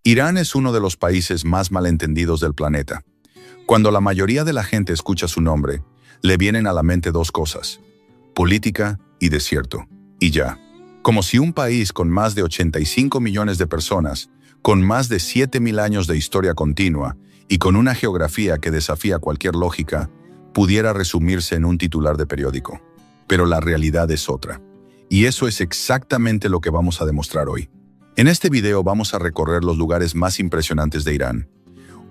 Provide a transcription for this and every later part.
Irán es uno de los países más malentendidos del planeta. Cuando la mayoría de la gente escucha su nombre, le vienen a la mente dos cosas: política y desierto. Y ya. Como si un país con más de 85 millones de personas, con más de 7.000 años de historia continua y con una geografía que desafía cualquier lógica, pudiera resumirse en un titular de periódico. Pero la realidad es otra. Y eso es exactamente lo que vamos a demostrar hoy. En este video vamos a recorrer los lugares más impresionantes de Irán.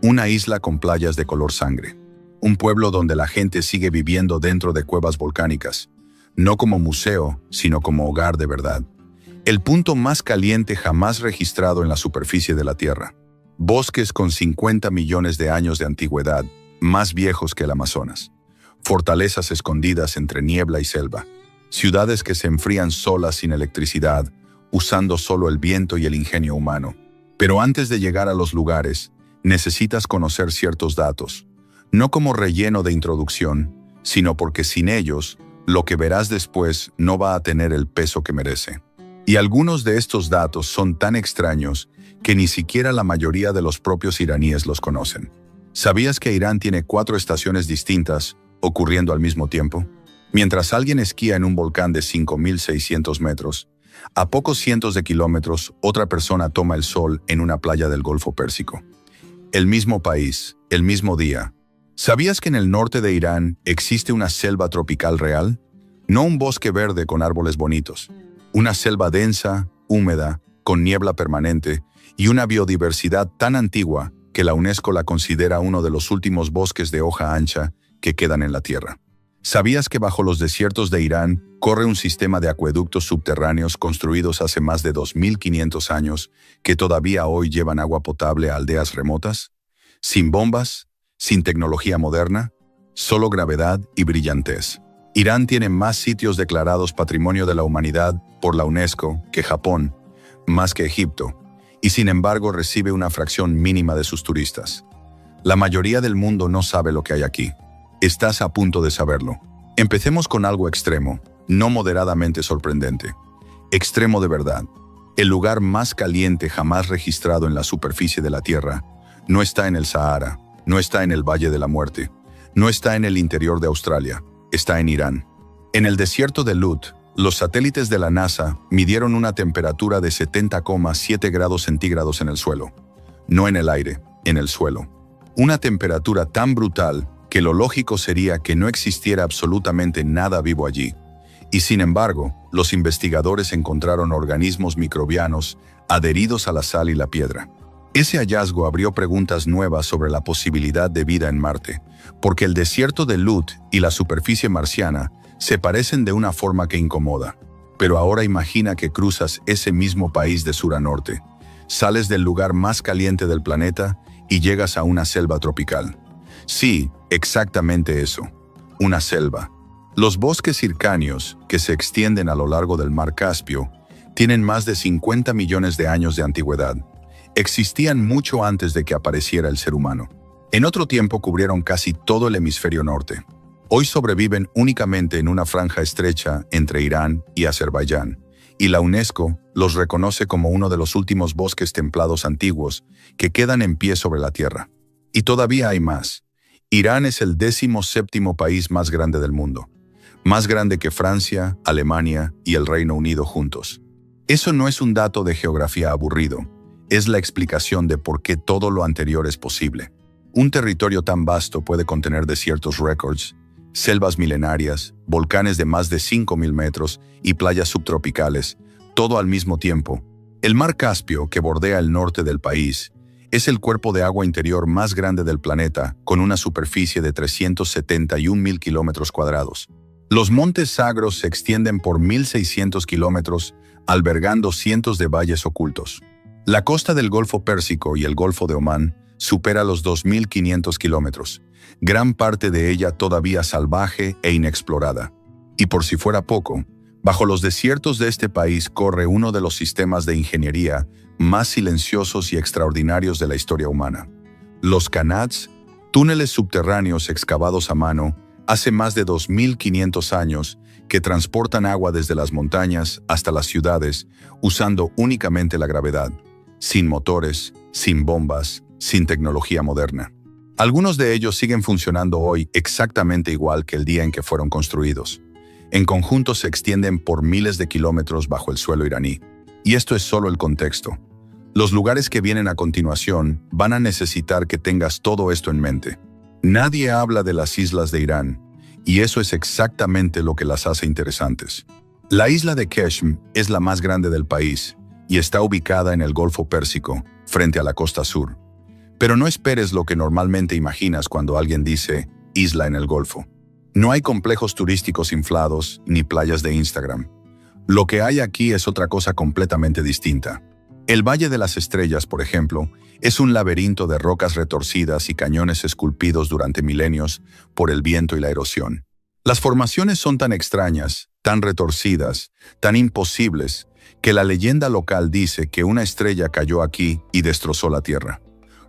Una isla con playas de color sangre. Un pueblo donde la gente sigue viviendo dentro de cuevas volcánicas. No como museo, sino como hogar de verdad. El punto más caliente jamás registrado en la superficie de la Tierra. Bosques con 50 millones de años de antigüedad, más viejos que el Amazonas. Fortalezas escondidas entre niebla y selva. Ciudades que se enfrían solas sin electricidad, usando solo el viento y el ingenio humano. Pero antes de llegar a los lugares, necesitas conocer ciertos datos. No como relleno de introducción, sino porque sin ellos, lo que verás después no va a tener el peso que merece. Y algunos de estos datos son tan extraños que ni siquiera la mayoría de los propios iraníes los conocen. ¿Sabías que Irán tiene 4 estaciones distintas ocurriendo al mismo tiempo? Mientras alguien esquía en un volcán de 5.600 metros, a pocos cientos de kilómetros, otra persona toma el sol en una playa del Golfo Pérsico. El mismo país, el mismo día. ¿Sabías que en el norte de Irán existe una selva tropical real? No un bosque verde con árboles bonitos. Una selva densa, húmeda, con niebla permanente y una biodiversidad tan antigua que la UNESCO la considera uno de los últimos bosques de hoja ancha que quedan en la Tierra. ¿Sabías que bajo los desiertos de Irán corre un sistema de acueductos subterráneos construidos hace más de 2.500 años que todavía hoy llevan agua potable a aldeas remotas? Sin bombas, sin tecnología moderna, solo gravedad y brillantez. Irán tiene más sitios declarados Patrimonio de la Humanidad por la UNESCO que Japón, más que Egipto, y sin embargo recibe una fracción mínima de sus turistas. La mayoría del mundo no sabe lo que hay aquí. Estás a punto de saberlo. Empecemos con algo extremo, no moderadamente sorprendente. Extremo de verdad. El lugar más caliente jamás registrado en la superficie de la Tierra no está en el Sahara, no está en el Valle de la Muerte, no está en el interior de Australia, está en Irán. En el desierto de Lut, los satélites de la NASA midieron una temperatura de 70,7 grados centígrados en el suelo. No en el aire, en el suelo. Una temperatura tan brutal que lo lógico sería que no existiera absolutamente nada vivo allí. Y sin embargo, los investigadores encontraron organismos microbianos adheridos a la sal y la piedra. Ese hallazgo abrió preguntas nuevas sobre la posibilidad de vida en Marte, porque el desierto de Lut y la superficie marciana se parecen de una forma que incomoda. Pero ahora imagina que cruzas ese mismo país de sur a norte, sales del lugar más caliente del planeta y llegas a una selva tropical. Sí, exactamente eso, una selva. Los bosques hircáneos, que se extienden a lo largo del mar Caspio, tienen más de 50 millones de años de antigüedad. Existían mucho antes de que apareciera el ser humano. En otro tiempo cubrieron casi todo el hemisferio norte. Hoy sobreviven únicamente en una franja estrecha entre Irán y Azerbaiyán, y la UNESCO los reconoce como uno de los últimos bosques templados antiguos que quedan en pie sobre la Tierra. Y todavía hay más. Irán es el 17º país más grande del mundo. Más grande que Francia, Alemania y el Reino Unido juntos. Eso no es un dato de geografía aburrido. Es la explicación de por qué todo lo anterior es posible. Un territorio tan vasto puede contener desiertos récords, selvas milenarias, volcanes de más de 5.000 metros y playas subtropicales, todo al mismo tiempo. El mar Caspio, que bordea el norte del país, es el cuerpo de agua interior más grande del planeta, con una superficie de 371.000 kilómetros cuadrados. Los montes Zagros se extienden por 1.600 kilómetros, albergando cientos de valles ocultos. La costa del Golfo Pérsico y el Golfo de Omán supera los 2.500 kilómetros, gran parte de ella todavía salvaje e inexplorada. Y por si fuera poco, bajo los desiertos de este país corre uno de los sistemas de ingeniería más silenciosos y extraordinarios de la historia humana. Los Qanats, túneles subterráneos excavados a mano hace más de 2.500 años que transportan agua desde las montañas hasta las ciudades usando únicamente la gravedad, sin motores, sin bombas, sin tecnología moderna. Algunos de ellos siguen funcionando hoy exactamente igual que el día en que fueron construidos. En conjunto se extienden por miles de kilómetros bajo el suelo iraní. Y esto es solo el contexto. Los lugares que vienen a continuación van a necesitar que tengas todo esto en mente. Nadie habla de las islas de Irán, y eso es exactamente lo que las hace interesantes. La isla de Qeshm es la más grande del país y está ubicada en el Golfo Pérsico, frente a la costa sur. Pero no esperes lo que normalmente imaginas cuando alguien dice isla en el Golfo. No hay complejos turísticos inflados ni playas de Instagram. Lo que hay aquí es otra cosa completamente distinta. El Valle de las Estrellas, por ejemplo, es un laberinto de rocas retorcidas y cañones esculpidos durante milenios por el viento y la erosión. Las formaciones son tan extrañas, tan retorcidas, tan imposibles, que la leyenda local dice que una estrella cayó aquí y destrozó la Tierra.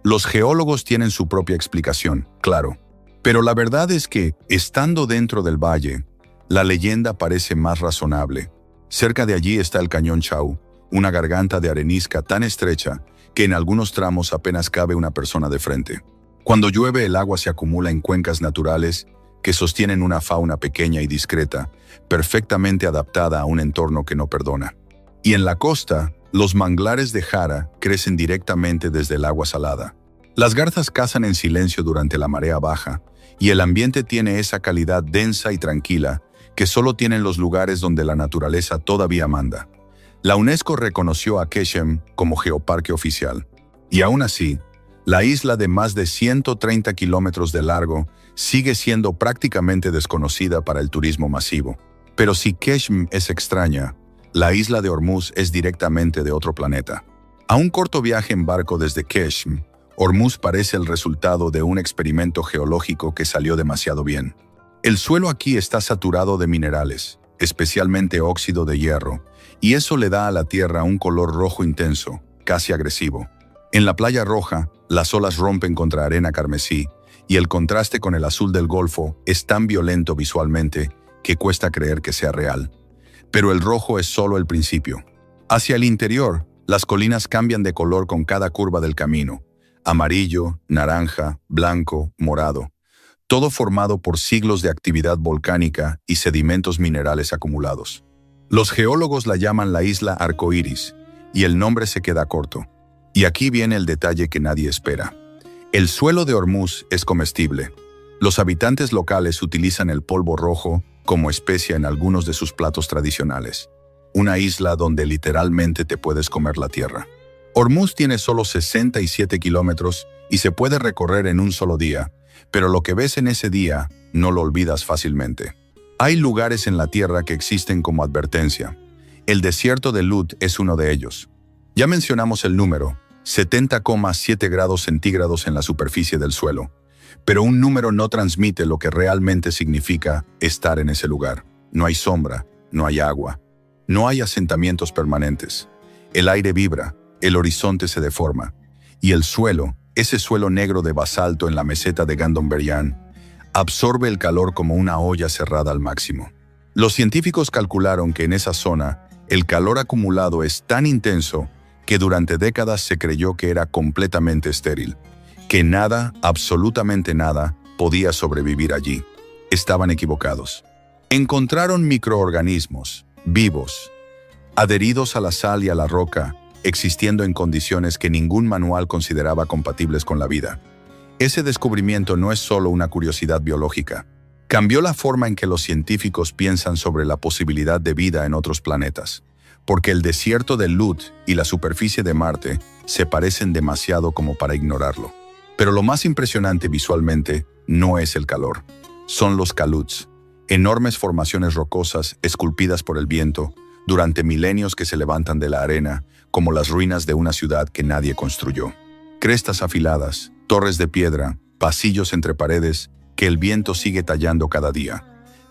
Los geólogos tienen su propia explicación, claro. Pero la verdad es que, estando dentro del valle, la leyenda parece más razonable. Cerca de allí está el Cañón Chau, una garganta de arenisca tan estrecha que en algunos tramos apenas cabe una persona de frente. Cuando llueve, el agua se acumula en cuencas naturales que sostienen una fauna pequeña y discreta, perfectamente adaptada a un entorno que no perdona. Y en la costa, los manglares de Jara crecen directamente desde el agua salada. Las garzas cazan en silencio durante la marea baja, y el ambiente tiene esa calidad densa y tranquila que solo tienen los lugares donde la naturaleza todavía manda. La UNESCO reconoció a Qeshm como geoparque oficial. Y aún así, la isla de más de 130 kilómetros de largo sigue siendo prácticamente desconocida para el turismo masivo. Pero si Qeshm es extraña, la isla de Hormuz es directamente de otro planeta. A un corto viaje en barco desde Qeshm, Hormuz parece el resultado de un experimento geológico que salió demasiado bien. El suelo aquí está saturado de minerales, especialmente óxido de hierro, y eso le da a la tierra un color rojo intenso, casi agresivo. En la playa roja, las olas rompen contra arena carmesí, y el contraste con el azul del Golfo es tan violento visualmente que cuesta creer que sea real. Pero el rojo es solo el principio. Hacia el interior, las colinas cambian de color con cada curva del camino. Amarillo, naranja, blanco, morado. Todo formado por siglos de actividad volcánica y sedimentos minerales acumulados. Los geólogos la llaman la isla arcoíris, y el nombre se queda corto. Y aquí viene el detalle que nadie espera. El suelo de Hormuz es comestible. Los habitantes locales utilizan el polvo rojo como especia en algunos de sus platos tradicionales. Una isla donde literalmente te puedes comer la tierra. Hormuz tiene solo 67 kilómetros y se puede recorrer en un solo día, pero lo que ves en ese día no lo olvidas fácilmente. Hay lugares en la Tierra que existen como advertencia. El desierto de Lut es uno de ellos. Ya mencionamos el número, 70,7 grados centígrados en la superficie del suelo, pero un número no transmite lo que realmente significa estar en ese lugar. No hay sombra, no hay agua, no hay asentamientos permanentes. El aire vibra, el horizonte se deforma, y el suelo, ese suelo negro de basalto en la meseta de Gandonberian, absorbe el calor como una olla cerrada al máximo. Los científicos calcularon que en esa zona, el calor acumulado es tan intenso que durante décadas se creyó que era completamente estéril, que nada, absolutamente nada, podía sobrevivir allí. Estaban equivocados. Encontraron microorganismos, vivos, adheridos a la sal y a la roca, existiendo en condiciones que ningún manual consideraba compatibles con la vida. Ese descubrimiento no es solo una curiosidad biológica. Cambió la forma en que los científicos piensan sobre la posibilidad de vida en otros planetas, porque el desierto de Lut y la superficie de Marte se parecen demasiado como para ignorarlo. Pero lo más impresionante visualmente no es el calor. Son los caluts, enormes formaciones rocosas esculpidas por el viento, durante milenios que se levantan de la arena, como las ruinas de una ciudad que nadie construyó. Crestas afiladas, torres de piedra, pasillos entre paredes que el viento sigue tallando cada día.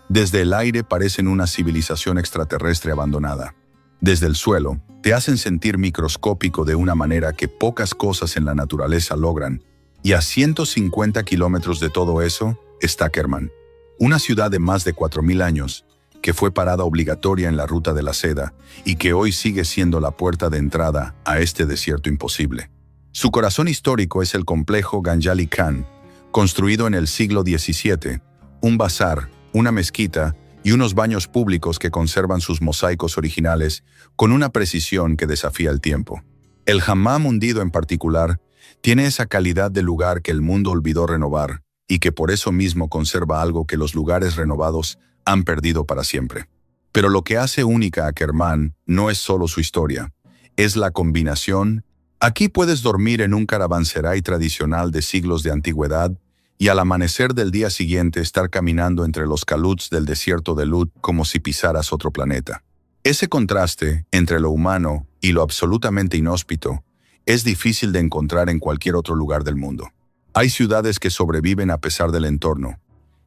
Desde el aire parecen una civilización extraterrestre abandonada. Desde el suelo, te hacen sentir microscópico de una manera que pocas cosas en la naturaleza logran. Y a 150 kilómetros de todo eso está Kerman, una ciudad de más de 4.000 años, que fue parada obligatoria en la ruta de la seda y que hoy sigue siendo la puerta de entrada a este desierto imposible. Su corazón histórico es el complejo Ganjali Khan, construido en el siglo XVII, un bazar, una mezquita y unos baños públicos que conservan sus mosaicos originales con una precisión que desafía el tiempo. El hammam hundido en particular tiene esa calidad de lugar que el mundo olvidó renovar y que por eso mismo conserva algo que los lugares renovados han perdido para siempre. Pero lo que hace única a Kerman no es solo su historia, es la combinación. Aquí puedes dormir en un caravanserai tradicional de siglos de antigüedad y al amanecer del día siguiente estar caminando entre los caluts del desierto de Lut como si pisaras otro planeta. Ese contraste entre lo humano y lo absolutamente inhóspito es difícil de encontrar en cualquier otro lugar del mundo. Hay ciudades que sobreviven a pesar del entorno,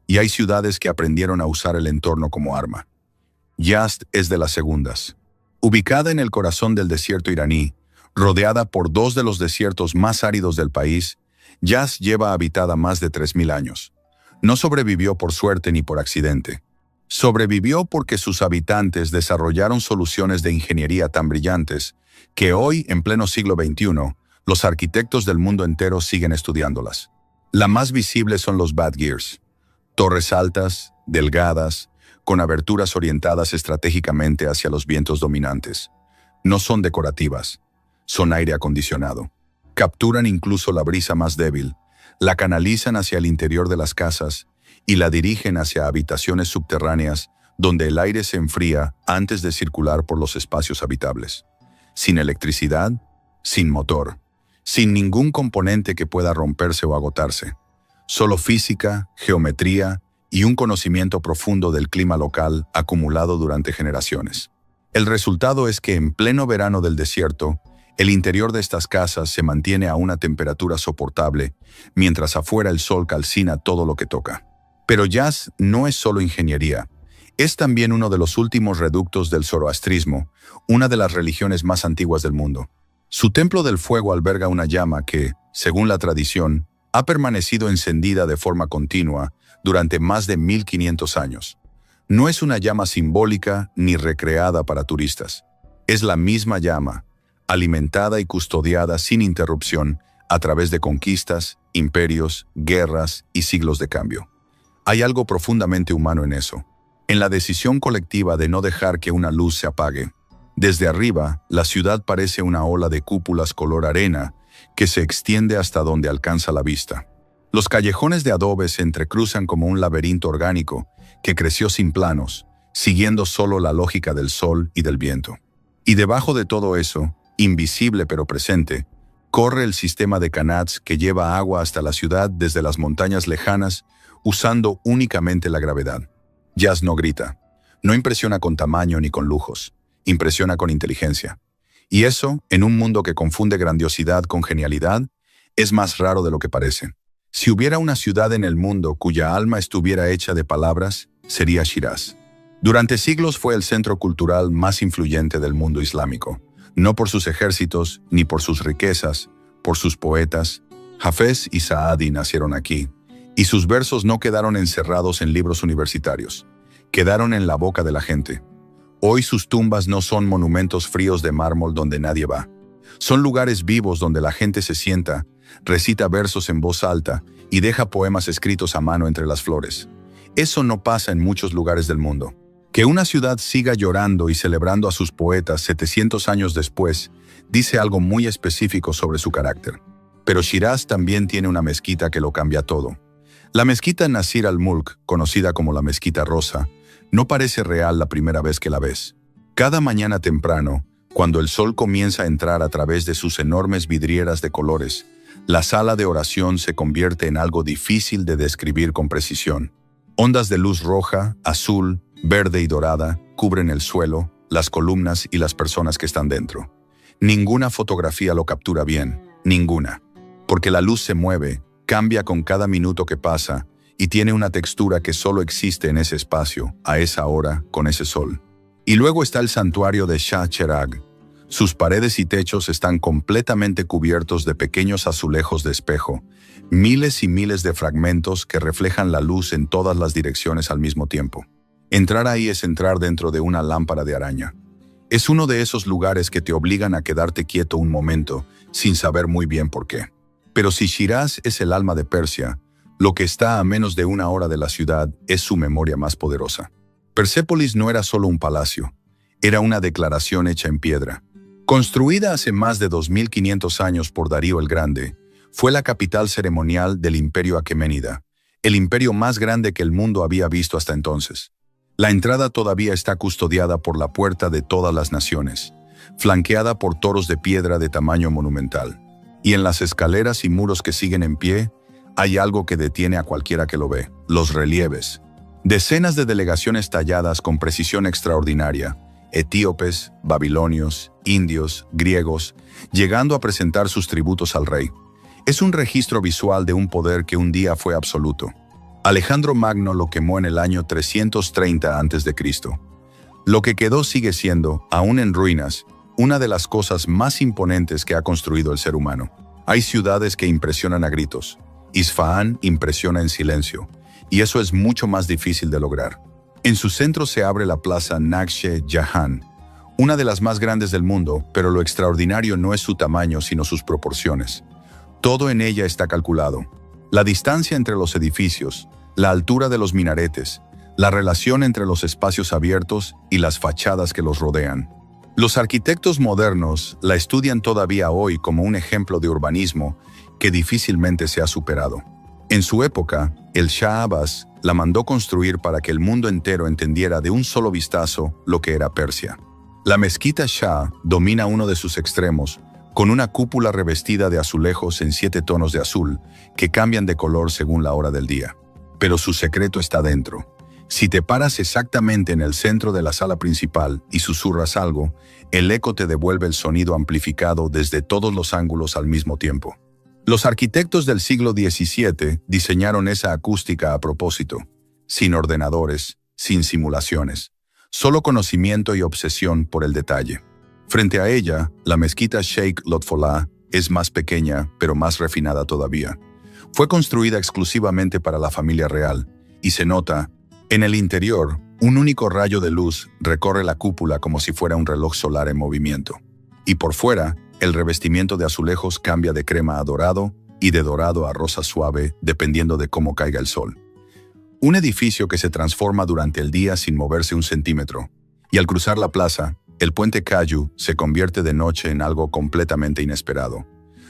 y hay ciudades que aprendieron a usar el entorno como arma. Yazd es de las segundas. Ubicada en el corazón del desierto iraní, rodeada por dos de los desiertos más áridos del país, Yazd lleva habitada más de 3000 años. No sobrevivió por suerte ni por accidente. Sobrevivió porque sus habitantes desarrollaron soluciones de ingeniería tan brillantes que hoy, en pleno siglo XXI, los arquitectos del mundo entero siguen estudiándolas. La más visible son los Badgirs, torres altas, delgadas, con aberturas orientadas estratégicamente hacia los vientos dominantes. No son decorativas, son aire acondicionado. Capturan incluso la brisa más débil, la canalizan hacia el interior de las casas y la dirigen hacia habitaciones subterráneas donde el aire se enfría antes de circular por los espacios habitables. Sin electricidad, sin motor, sin ningún componente que pueda romperse o agotarse. Solo física, geometría y un conocimiento profundo del clima local acumulado durante generaciones. El resultado es que en pleno verano del desierto, el interior de estas casas se mantiene a una temperatura soportable, mientras afuera el sol calcina todo lo que toca. Pero Yazd no es solo ingeniería, es también uno de los últimos reductos del zoroastrismo, una de las religiones más antiguas del mundo. Su templo del fuego alberga una llama que, según la tradición, ha permanecido encendida de forma continua durante más de 1500 años. No es una llama simbólica ni recreada para turistas. Es la misma llama, alimentada y custodiada sin interrupción a través de conquistas, imperios, guerras y siglos de cambio. Hay algo profundamente humano en eso, en la decisión colectiva de no dejar que una luz se apague. Desde arriba, la ciudad parece una ola de cúpulas color arena que se extiende hasta donde alcanza la vista. Los callejones de adobe se entrecruzan como un laberinto orgánico que creció sin planos, siguiendo solo la lógica del sol y del viento. Y debajo de todo eso, invisible pero presente, corre el sistema de canals que lleva agua hasta la ciudad desde las montañas lejanas, usando únicamente la gravedad. Yazd no grita, no impresiona con tamaño ni con lujos, impresiona con inteligencia. Y eso, en un mundo que confunde grandiosidad con genialidad, es más raro de lo que parece. Si hubiera una ciudad en el mundo cuya alma estuviera hecha de palabras, sería Shiraz. Durante siglos fue el centro cultural más influyente del mundo islámico. No por sus ejércitos, ni por sus riquezas, por sus poetas. Hafez y Saadi nacieron aquí, y sus versos no quedaron encerrados en libros universitarios. Quedaron en la boca de la gente. Hoy sus tumbas no son monumentos fríos de mármol donde nadie va. Son lugares vivos donde la gente se sienta, recita versos en voz alta y deja poemas escritos a mano entre las flores. Eso no pasa en muchos lugares del mundo. Que una ciudad siga llorando y celebrando a sus poetas 700 años después dice algo muy específico sobre su carácter. Pero Shiraz también tiene una mezquita que lo cambia todo. La mezquita Nasir al-Mulk, conocida como la Mezquita Rosa, no parece real la primera vez que la ves. Cada mañana temprano, cuando el sol comienza a entrar a través de sus enormes vidrieras de colores, la sala de oración se convierte en algo difícil de describir con precisión. Ondas de luz roja, azul, verde y dorada cubren el suelo, las columnas y las personas que están dentro. Ninguna fotografía lo captura bien, ninguna. Porque la luz se mueve, cambia con cada minuto que pasa y tiene una textura que solo existe en ese espacio, a esa hora, con ese sol. Y luego está el santuario de Shah Cheragh. Sus paredes y techos están completamente cubiertos de pequeños azulejos de espejo, miles y miles de fragmentos que reflejan la luz en todas las direcciones al mismo tiempo. Entrar ahí es entrar dentro de una lámpara de araña. Es uno de esos lugares que te obligan a quedarte quieto un momento, sin saber muy bien por qué. Pero si Shiraz es el alma de Persia, lo que está a menos de 1 hora de la ciudad es su memoria más poderosa. Persépolis no era solo un palacio, era una declaración hecha en piedra. Construida hace más de 2500 años por Darío el Grande, fue la capital ceremonial del Imperio Aqueménida, el imperio más grande que el mundo había visto hasta entonces. La entrada todavía está custodiada por la Puerta de Todas las Naciones, flanqueada por toros de piedra de tamaño monumental. Y en las escaleras y muros que siguen en pie, hay algo que detiene a cualquiera que lo ve: los relieves. Decenas de delegaciones talladas con precisión extraordinaria, etíopes, babilonios, indios, griegos, llegando a presentar sus tributos al rey. Es un registro visual de un poder que un día fue absoluto. Alejandro Magno lo quemó en el año 330 a.C. Lo que quedó sigue siendo, aún en ruinas, una de las cosas más imponentes que ha construido el ser humano. Hay ciudades que impresionan a gritos. Isfahán impresiona en silencio, y eso es mucho más difícil de lograr. En su centro se abre la plaza Nakshe Jahan, una de las más grandes del mundo, pero lo extraordinario no es su tamaño sino sus proporciones. Todo en ella está calculado. La distancia entre los edificios, la altura de los minaretes, la relación entre los espacios abiertos y las fachadas que los rodean. Los arquitectos modernos la estudian todavía hoy como un ejemplo de urbanismo que difícilmente se ha superado. En su época, el Shah Abbas la mandó construir para que el mundo entero entendiera de un solo vistazo lo que era Persia. La mezquita Shah domina uno de sus extremos, con una cúpula revestida de azulejos en 7 tonos de azul, que cambian de color según la hora del día. Pero su secreto está dentro. Si te paras exactamente en el centro de la sala principal y susurras algo, el eco te devuelve el sonido amplificado desde todos los ángulos al mismo tiempo. Los arquitectos del siglo XVII diseñaron esa acústica a propósito, sin ordenadores, sin simulaciones, solo conocimiento y obsesión por el detalle. Frente a ella, la mezquita Sheikh Lotfollah es más pequeña, pero más refinada todavía. Fue construida exclusivamente para la familia real, y se nota, en el interior, un único rayo de luz recorre la cúpula como si fuera un reloj solar en movimiento. Y por fuera, el revestimiento de azulejos cambia de crema a dorado y de dorado a rosa suave, dependiendo de cómo caiga el sol. Un edificio que se transforma durante el día sin moverse un centímetro. Y al cruzar la plaza, el puente Kayu se convierte de noche en algo completamente inesperado.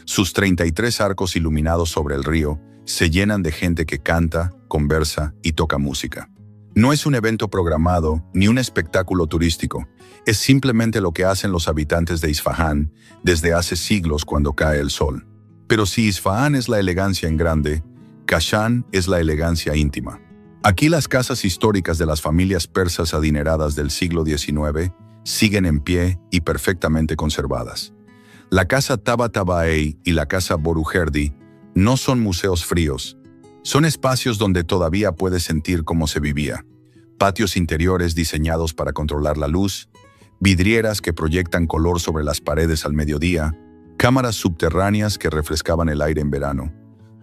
Sus 33 arcos iluminados sobre el río se llenan de gente que canta, conversa y toca música. No es un evento programado ni un espectáculo turístico, es simplemente lo que hacen los habitantes de Isfahán desde hace siglos cuando cae el sol. Pero si Isfahán es la elegancia en grande, Kashan es la elegancia íntima. Aquí las casas históricas de las familias persas adineradas del siglo XIX siguen en pie y perfectamente conservadas. La casa Tabatabai y la casa Borujerdi no son museos fríos, son espacios donde todavía puedes sentir cómo se vivía. Patios interiores diseñados para controlar la luz, vidrieras que proyectan color sobre las paredes al mediodía, cámaras subterráneas que refrescaban el aire en verano,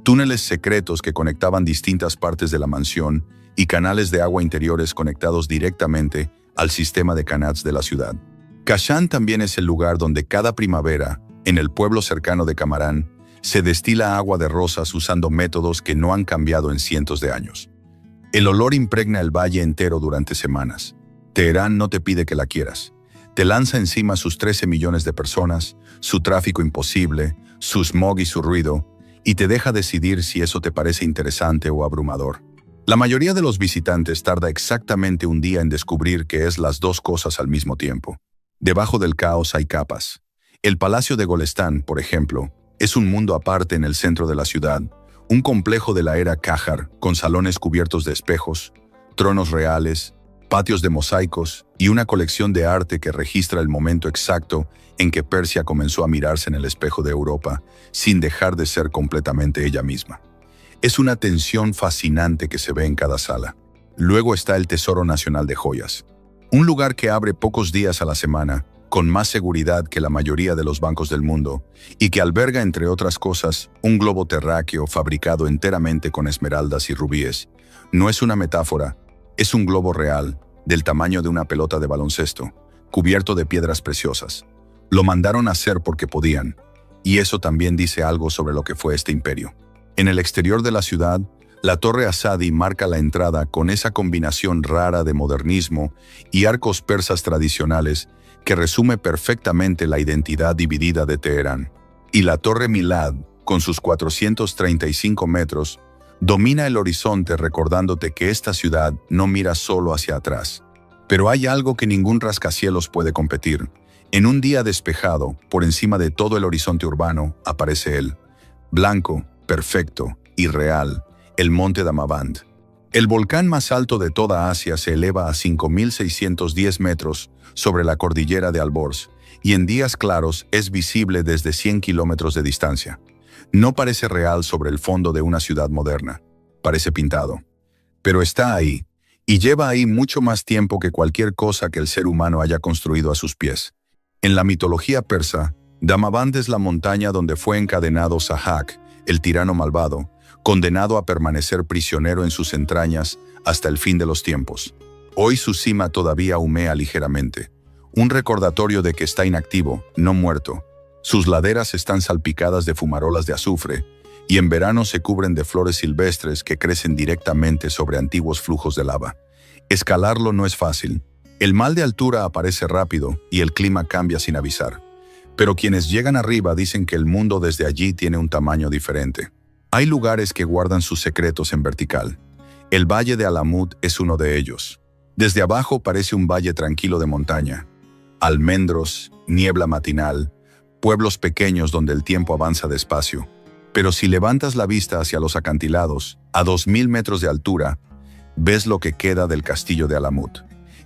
túneles secretos que conectaban distintas partes de la mansión y canales de agua interiores conectados directamente al sistema de canals de la ciudad. Kashan también es el lugar donde cada primavera, en el pueblo cercano de Camarán, se destila agua de rosas usando métodos que no han cambiado en cientos de años. El olor impregna el valle entero durante semanas. Teherán no te pide que la quieras. Te lanza encima sus 13 millones de personas, su tráfico imposible, su smog y su ruido, y te deja decidir si eso te parece interesante o abrumador. La mayoría de los visitantes tarda exactamente un día en descubrir que es las dos cosas al mismo tiempo. Debajo del caos hay capas. El Palacio de Golestán, por ejemplo, es un mundo aparte en el centro de la ciudad, un complejo de la era Qajar con salones cubiertos de espejos, tronos reales, patios de mosaicos y una colección de arte que registra el momento exacto en que Persia comenzó a mirarse en el espejo de Europa, sin dejar de ser completamente ella misma. Es una tensión fascinante que se ve en cada sala. Luego está el Tesoro Nacional de Joyas, un lugar que abre pocos días a la semana, con más seguridad que la mayoría de los bancos del mundo, y que alberga, entre otras cosas, un globo terráqueo fabricado enteramente con esmeraldas y rubíes. No es una metáfora, es un globo real, del tamaño de una pelota de baloncesto, cubierto de piedras preciosas. Lo mandaron a hacer porque podían. y eso también dice algo sobre lo que fue este imperio. En el exterior de la ciudad, la Torre Asadi marca la entrada con esa combinación rara de modernismo y arcos persas tradicionales que resume perfectamente la identidad dividida de Teherán. Y la Torre Milad, con sus 435 metros, domina el horizonte recordándote que esta ciudad no mira solo hacia atrás. Pero hay algo que ningún rascacielos puede competir. En un día despejado, por encima de todo el horizonte urbano, aparece él. Blanco, perfecto y real, el monte Damavand. El volcán más alto de toda Asia se eleva a 5.610 metros sobre la cordillera de Alborz y en días claros es visible desde 100 kilómetros de distancia. No parece real sobre el fondo de una ciudad moderna. Parece pintado. Pero está ahí, y lleva ahí mucho más tiempo que cualquier cosa que el ser humano haya construido a sus pies. En la mitología persa, Damavand es la montaña donde fue encadenado Sahak, el tirano malvado, condenado a permanecer prisionero en sus entrañas hasta el fin de los tiempos. Hoy su cima todavía humea ligeramente, un recordatorio de que está inactivo, no muerto. Sus laderas están salpicadas de fumarolas de azufre, y en verano se cubren de flores silvestres que crecen directamente sobre antiguos flujos de lava. Escalarlo no es fácil. El mal de altura aparece rápido y el clima cambia sin avisar. Pero quienes llegan arriba dicen que el mundo desde allí tiene un tamaño diferente. Hay lugares que guardan sus secretos en vertical. El Valle de Alamut es uno de ellos. Desde abajo parece un valle tranquilo de montaña. Almendros, niebla matinal, pueblos pequeños donde el tiempo avanza despacio. Pero si levantas la vista hacia los acantilados, a 2.000 metros de altura, ves lo que queda del castillo de Alamut.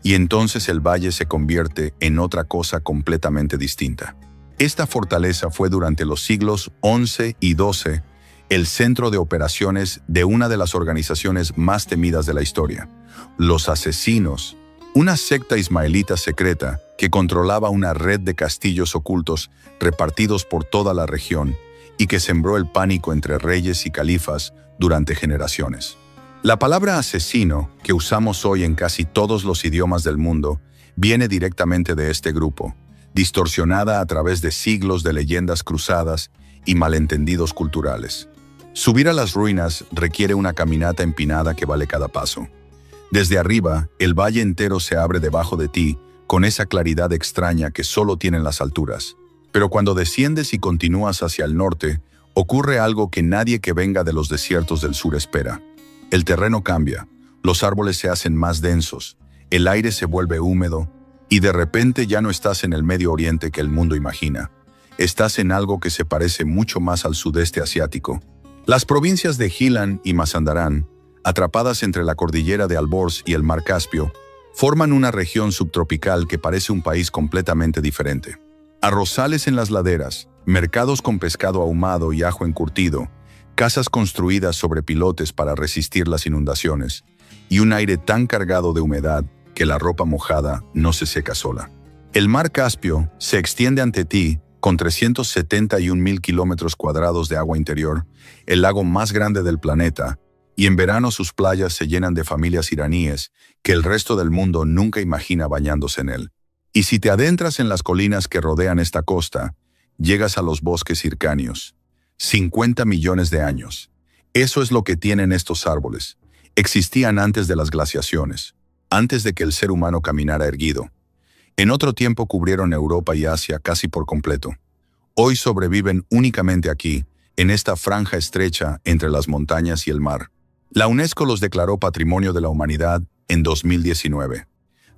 Y entonces el valle se convierte en otra cosa completamente distinta. Esta fortaleza fue durante los siglos XI y XII el centro de operaciones de una de las organizaciones más temidas de la historia, los Asesinos, una secta ismaelita secreta que controlaba una red de castillos ocultos repartidos por toda la región y que sembró el pánico entre reyes y califas durante generaciones. La palabra asesino, que usamos hoy en casi todos los idiomas del mundo, viene directamente de este grupo, distorsionada a través de siglos de leyendas cruzadas y malentendidos culturales. Subir a las ruinas requiere una caminata empinada que vale cada paso. Desde arriba, el valle entero se abre debajo de ti con esa claridad extraña que solo tienen las alturas. Pero cuando desciendes y continúas hacia el norte, ocurre algo que nadie que venga de los desiertos del sur espera. El terreno cambia, los árboles se hacen más densos, el aire se vuelve húmedo, y de repente ya no estás en el Medio Oriente que el mundo imagina. Estás en algo que se parece mucho más al sudeste asiático. Las provincias de Gilan y Mazandarán, atrapadas entre la cordillera de Alborz y el mar Caspio, forman una región subtropical que parece un país completamente diferente. Arrozales en las laderas, mercados con pescado ahumado y ajo encurtido, casas construidas sobre pilotes para resistir las inundaciones, y un aire tan cargado de humedad que la ropa mojada no se seca sola. El mar Caspio se extiende ante ti con 371.000 kilómetros cuadrados de agua interior, el lago más grande del planeta, y en verano sus playas se llenan de familias iraníes que el resto del mundo nunca imagina bañándose en él. Y si te adentras en las colinas que rodean esta costa, llegas a los bosques hircáneos. 50 millones de años. Eso es lo que tienen estos árboles. Existían antes de las glaciaciones, antes de que el ser humano caminara erguido. En otro tiempo cubrieron Europa y Asia casi por completo. Hoy sobreviven únicamente aquí, en esta franja estrecha entre las montañas y el mar. La UNESCO los declaró Patrimonio de la Humanidad en 2019.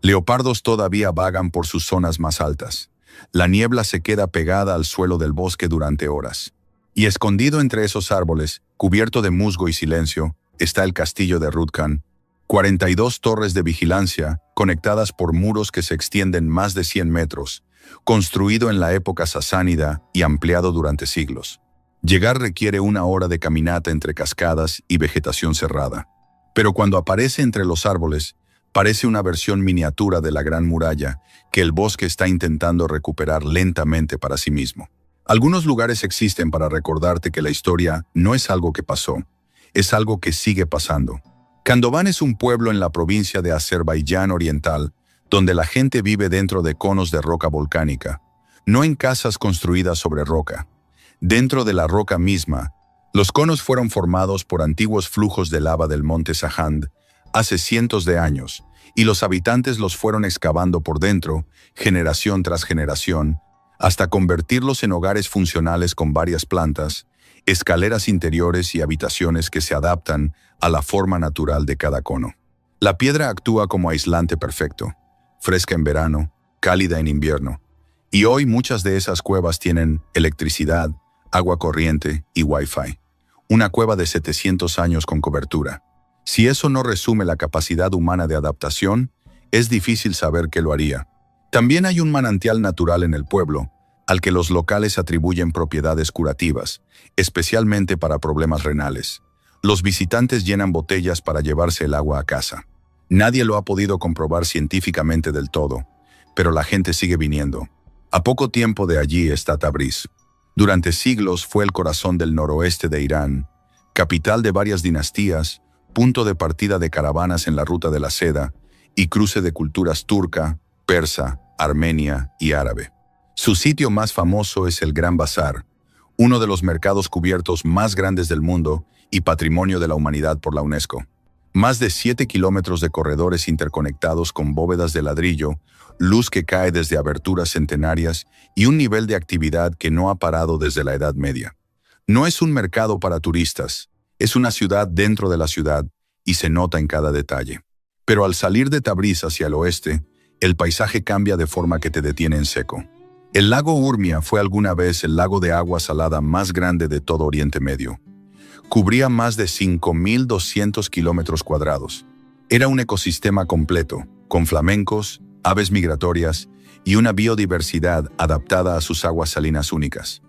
Leopardos todavía vagan por sus zonas más altas. La niebla se queda pegada al suelo del bosque durante horas. Y escondido entre esos árboles, cubierto de musgo y silencio, está el castillo de Rudkan. 42 torres de vigilancia, conectadas por muros que se extienden más de 100 metros, construido en la época sasánida y ampliado durante siglos. Llegar requiere una hora de caminata entre cascadas y vegetación cerrada. Pero cuando aparece entre los árboles, parece una versión miniatura de la Gran Muralla que el bosque está intentando recuperar lentamente para sí mismo. Algunos lugares existen para recordarte que la historia no es algo que pasó, es algo que sigue pasando. Kandován es un pueblo en la provincia de Azerbaiyán Oriental, donde la gente vive dentro de conos de roca volcánica, no en casas construidas sobre roca. Dentro de la roca misma, los conos fueron formados por antiguos flujos de lava del monte Sahand hace cientos de años, y los habitantes los fueron excavando por dentro, generación tras generación, hasta convertirlos en hogares funcionales con varias plantas, escaleras interiores y habitaciones que se adaptan a la forma natural de cada cono. La piedra actúa como aislante perfecto, fresca en verano, cálida en invierno, y hoy muchas de esas cuevas tienen electricidad, agua corriente y Wi-Fi. Una cueva de 700 años con cobertura. Si eso no resume la capacidad humana de adaptación, es difícil saber qué lo haría. También hay un manantial natural en el pueblo, al que los locales atribuyen propiedades curativas, especialmente para problemas renales. Los visitantes llenan botellas para llevarse el agua a casa. Nadie lo ha podido comprobar científicamente del todo, pero la gente sigue viniendo. A poco tiempo de allí está Tabriz. Durante siglos fue el corazón del noroeste de Irán, capital de varias dinastías, punto de partida de caravanas en la ruta de la seda y cruce de culturas turca, persa, armenia y árabe. Su sitio más famoso es el Gran Bazar, uno de los mercados cubiertos más grandes del mundo y patrimonio de la humanidad por la UNESCO. Más de 7 kilómetros de corredores interconectados con bóvedas de ladrillo, luz que cae desde aberturas centenarias y un nivel de actividad que no ha parado desde la Edad Media. No es un mercado para turistas, es una ciudad dentro de la ciudad y se nota en cada detalle. Pero al salir de Tabriz hacia el oeste, el paisaje cambia de forma que te detiene en seco. El lago Urmia fue alguna vez el lago de agua salada más grande de todo Oriente Medio. Cubría más de 5.200 kilómetros cuadrados. Era un ecosistema completo, con flamencos, aves migratorias y una biodiversidad adaptada a sus aguas salinas únicas.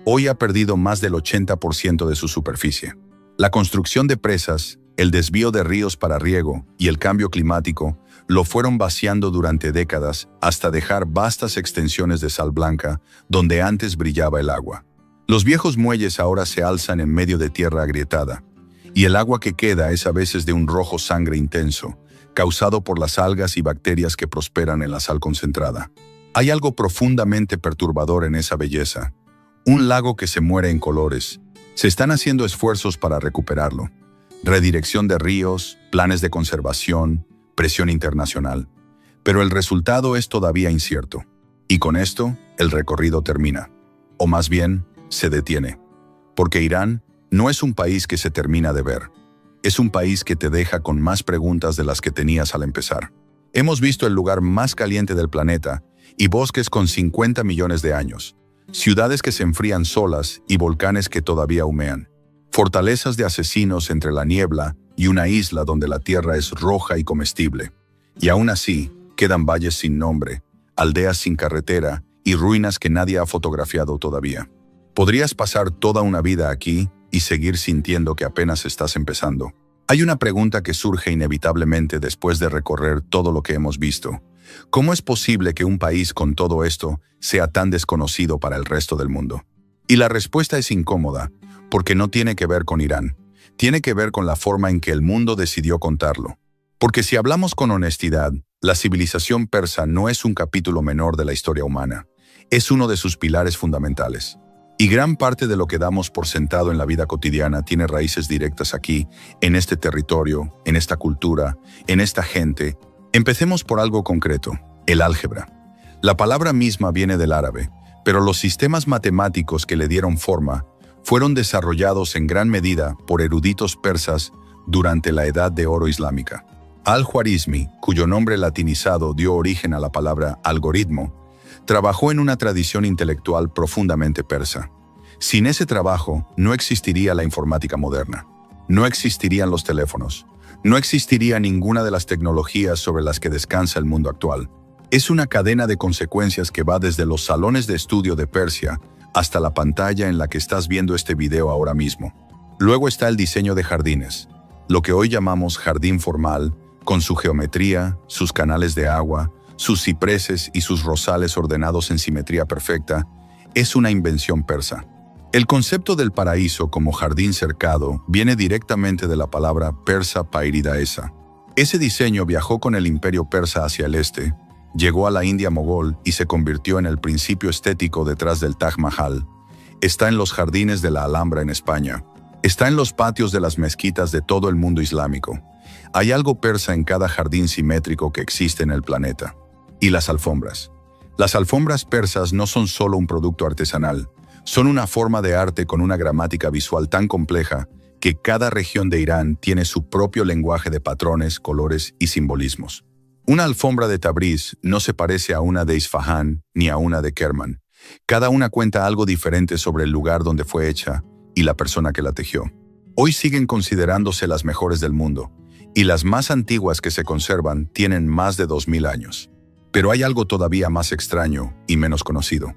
Hoy ha perdido más del 80% de su superficie. La construcción de presas, el desvío de ríos para riego y el cambio climático lo fueron vaciando durante décadas hasta dejar vastas extensiones de sal blanca donde antes brillaba el agua. Los viejos muelles ahora se alzan en medio de tierra agrietada, y el agua que queda es a veces de un rojo sangre intenso, causado por las algas y bacterias que prosperan en la sal concentrada. Hay algo profundamente perturbador en esa belleza, un lago que se muere en colores. Se están haciendo esfuerzos para recuperarlo. Redirección de ríos, planes de conservación, presión internacional. Pero el resultado es todavía incierto. Y con esto, el recorrido termina. O más bien, se detiene. Porque Irán no es un país que se termina de ver. Es un país que te deja con más preguntas de las que tenías al empezar. Hemos visto el lugar más caliente del planeta y bosques con 50 millones de años. Ciudades que se enfrían solas y volcanes que todavía humean. Fortalezas de asesinos entre la niebla y una isla donde la tierra es roja y comestible. Y aún así, quedan valles sin nombre, aldeas sin carretera y ruinas que nadie ha fotografiado todavía. Podrías pasar toda una vida aquí y seguir sintiendo que apenas estás empezando. Hay una pregunta que surge inevitablemente después de recorrer todo lo que hemos visto. ¿Cómo es posible que un país con todo esto sea tan desconocido para el resto del mundo? Y la respuesta es incómoda, porque no tiene que ver con Irán. Tiene que ver con la forma en que el mundo decidió contarlo. Porque si hablamos con honestidad, la civilización persa no es un capítulo menor de la historia humana. Es uno de sus pilares fundamentales. Y gran parte de lo que damos por sentado en la vida cotidiana tiene raíces directas aquí, en este territorio, en esta cultura, en esta gente. Empecemos por algo concreto, el álgebra. La palabra misma viene del árabe, pero los sistemas matemáticos que le dieron forma fueron desarrollados en gran medida por eruditos persas durante la Edad de Oro islámica. Al-Khwarizmi, cuyo nombre latinizado dio origen a la palabra algoritmo, trabajó en una tradición intelectual profundamente persa. Sin ese trabajo, no existiría la informática moderna. No existirían los teléfonos. No existiría ninguna de las tecnologías sobre las que descansa el mundo actual. Es una cadena de consecuencias que va desde los salones de estudio de Persia hasta la pantalla en la que estás viendo este video ahora mismo. Luego está el diseño de jardines, lo que hoy llamamos jardín formal, con su geometría, sus canales de agua, sus cipreses y sus rosales ordenados en simetría perfecta, es una invención persa. El concepto del paraíso como jardín cercado viene directamente de la palabra persa pairidaesa. Ese diseño viajó con el imperio persa hacia el este, llegó a la India mogol y se convirtió en el principio estético detrás del Taj Mahal, Está en los jardines de la Alhambra en España. Está en los patios de las mezquitas de todo el mundo islámico. Hay algo persa en cada jardín simétrico que existe en el planeta. Y las alfombras. Las alfombras persas no son solo un producto artesanal, son una forma de arte con una gramática visual tan compleja que cada región de Irán tiene su propio lenguaje de patrones, colores y simbolismos. Una alfombra de Tabriz no se parece a una de Isfahán ni a una de Kerman. Cada una cuenta algo diferente sobre el lugar donde fue hecha y la persona que la tejió. Hoy siguen considerándose las mejores del mundo, y las más antiguas que se conservan tienen más de 2000 años. Pero hay algo todavía más extraño y menos conocido.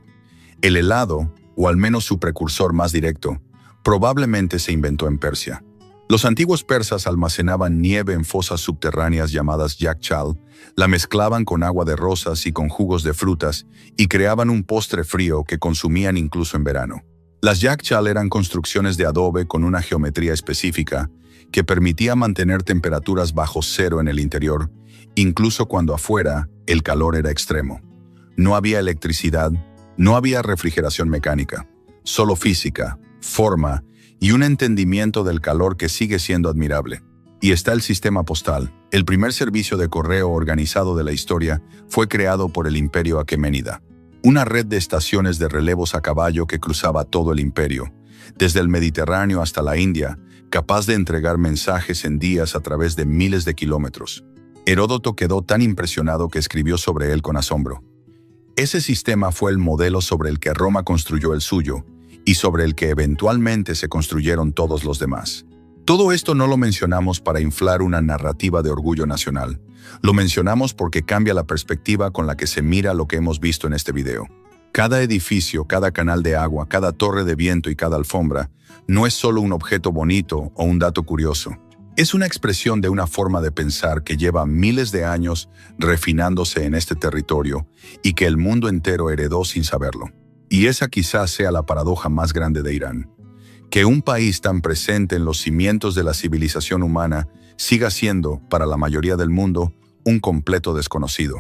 El helado, o al menos su precursor más directo, probablemente se inventó en Persia. Los antiguos persas almacenaban nieve en fosas subterráneas llamadas yakchal, la mezclaban con agua de rosas y con jugos de frutas y creaban un postre frío que consumían incluso en verano. Las yakchal eran construcciones de adobe con una geometría específica que permitía mantener temperaturas bajo cero en el interior, incluso cuando afuera el calor era extremo. No había electricidad, no había refrigeración mecánica, solo física, forma y un entendimiento del calor que sigue siendo admirable. Y está el sistema postal. El primer servicio de correo organizado de la historia fue creado por el Imperio Aqueménida. Una red de estaciones de relevos a caballo que cruzaba todo el imperio, desde el Mediterráneo hasta la India, capaz de entregar mensajes en días a través de miles de kilómetros. Heródoto quedó tan impresionado que escribió sobre él con asombro. Ese sistema fue el modelo sobre el que Roma construyó el suyo y sobre el que eventualmente se construyeron todos los demás. Todo esto no lo mencionamos para inflar una narrativa de orgullo nacional. Lo mencionamos porque cambia la perspectiva con la que se mira lo que hemos visto en este video. Cada edificio, cada canal de agua, cada torre de viento y cada alfombra no es solo un objeto bonito o un dato curioso. Es una expresión de una forma de pensar que lleva miles de años refinándose en este territorio y que el mundo entero heredó sin saberlo. Y esa quizás sea la paradoja más grande de Irán. Que un país tan presente en los cimientos de la civilización humana siga siendo, para la mayoría del mundo, un completo desconocido.